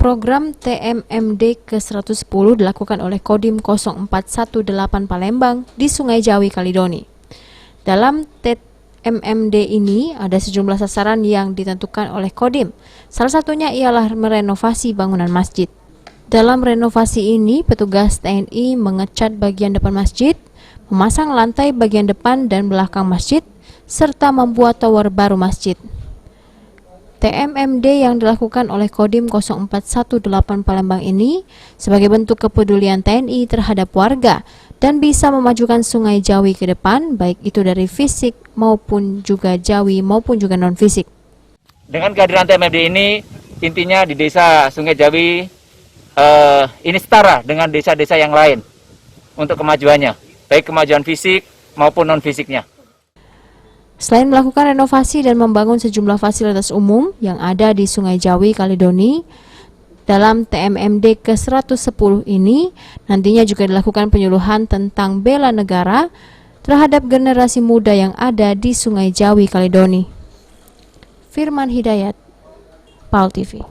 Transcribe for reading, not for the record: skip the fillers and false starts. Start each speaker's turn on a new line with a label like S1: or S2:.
S1: Program TMMD ke-110 dilakukan oleh Kodim 0418 Palembang di Sungai Jawi, Kaledoni. Dalam TMMD ini ada sejumlah sasaran yang ditentukan oleh Kodim. Salah satunya ialah merenovasi bangunan masjid. Dalam renovasi ini, petugas TNI mengecat bagian depan masjid, memasang lantai bagian depan dan belakang masjid, serta membuat tower baru masjid. TMMD yang dilakukan oleh Kodim 0418 Palembang ini sebagai bentuk kepedulian TNI terhadap warga dan bisa memajukan Sungai Jawi ke depan, baik itu dari fisik maupun juga Jawi maupun juga non-fisik.
S2: Dengan kehadiran TMMD ini, intinya di desa Sungai Jawi ini setara dengan desa-desa yang lain untuk kemajuannya, baik kemajuan fisik maupun non-fisiknya.
S1: Selain melakukan renovasi dan membangun sejumlah fasilitas umum yang ada di Sungai Jawi, Kaledoni, dalam TMMD ke-110 ini nantinya juga dilakukan penyuluhan tentang bela negara terhadap generasi muda yang ada di Sungai Jawi, Kaledoni. Firman Hidayat, PAL TV.